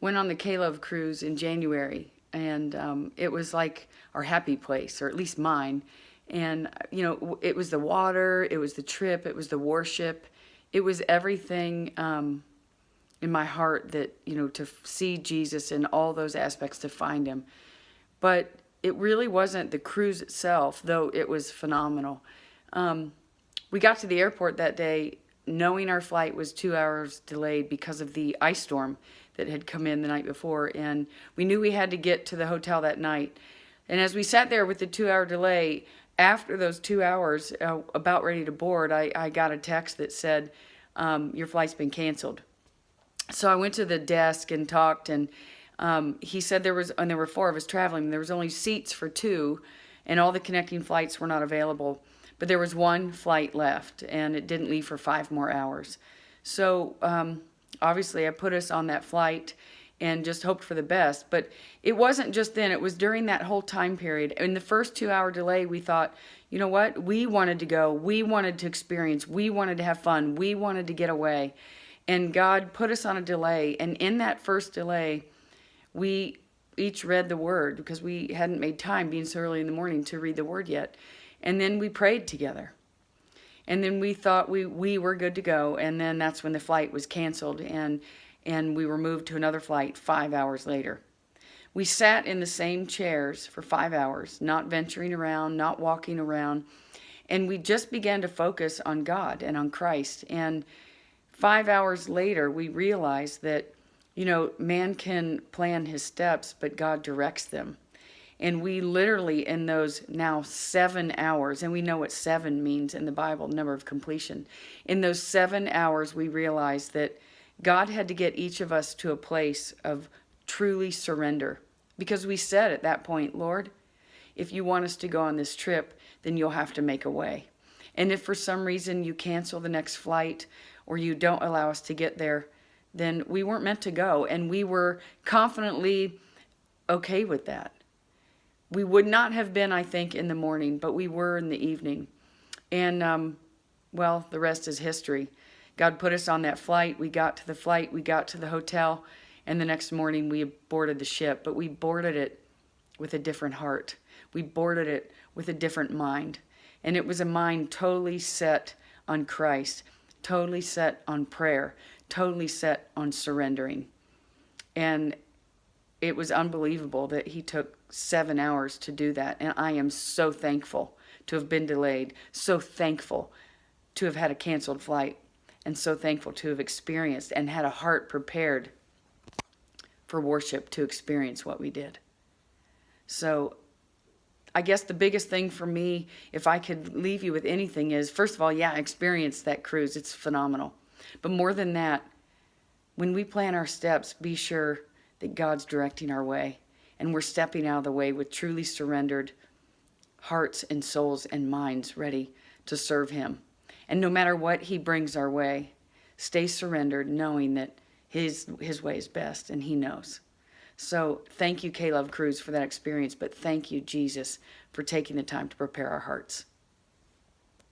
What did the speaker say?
went on the K-Love cruise in January, and it was like our happy place, or at least mine. And, it was the water, it was the trip, it was the worship, it was everything in my heart that, to see Jesus in all those aspects, to find him. But it really wasn't the cruise itself, though it was phenomenal. We got to the airport that day knowing our flight was 2 hours delayed because of the ice storm that had come in the night before. And we knew we had to get to the hotel that night. And as we sat there with the 2 hour delay, after those 2 hours, about ready to board, I got a text that said, your flight's been canceled. So I went to the desk and talked, and he said there were four of us traveling. There was only seats for two, and all the connecting flights were not available. But there was one flight left, and it didn't leave for 5 more hours. So obviously I put us on that flight and just hoped for the best. But it wasn't just then. It was during that whole time period. In the first 2 hour delay, we thought, you know what? We wanted to go. We wanted to experience. We wanted to have fun. We wanted to get away. And God put us on a delay. And in that first delay, we each read the word, because we hadn't made time, being so early in the morning, to read the word yet. And then we prayed together. And then we thought we were good to go. And then that's when the flight was canceled, and we were moved to another flight 5 hours later. We sat in the same chairs for 5 hours, not venturing around, not walking around. And we just began to focus on God and on Christ. And 5 hours later, we realized that, man can plan his steps, but God directs them. And we literally, in those now 7 hours, and we know what 7 means in the Bible, number of completion. In those 7 hours, we realized that God had to get each of us to a place of truly surrender. Because we said at that point, Lord, if you want us to go on this trip, then you'll have to make a way. And if for some reason you cancel the next flight, or you don't allow us to get there, then we weren't meant to go. And we were confidently okay with that. We would not have been, I think, in the morning, but we were in the evening. And, the rest is history. God put us on that flight. We got to the flight. We got to the hotel. And the next morning we boarded the ship. But we boarded it with a different heart. We boarded it with a different mind. And it was a mind totally set on Christ, totally set on prayer, totally set on surrendering. And it was unbelievable that he took 7 hours to do that. And I am so thankful to have been delayed, so thankful to have had a canceled flight, and so thankful to have experienced and had a heart prepared for worship to experience what we did. So I guess the biggest thing for me, if I could leave you with anything, is, first of all, experience that cruise. It's phenomenal. But more than that, when we plan our steps, be sure that God's directing our way, and we're stepping out of the way with truly surrendered hearts and souls and minds ready to serve him. And no matter what he brings our way, stay surrendered, knowing that his way is best, and he knows. So thank you, K-Love Cruise, for that experience, but thank you, Jesus, for taking the time to prepare our hearts.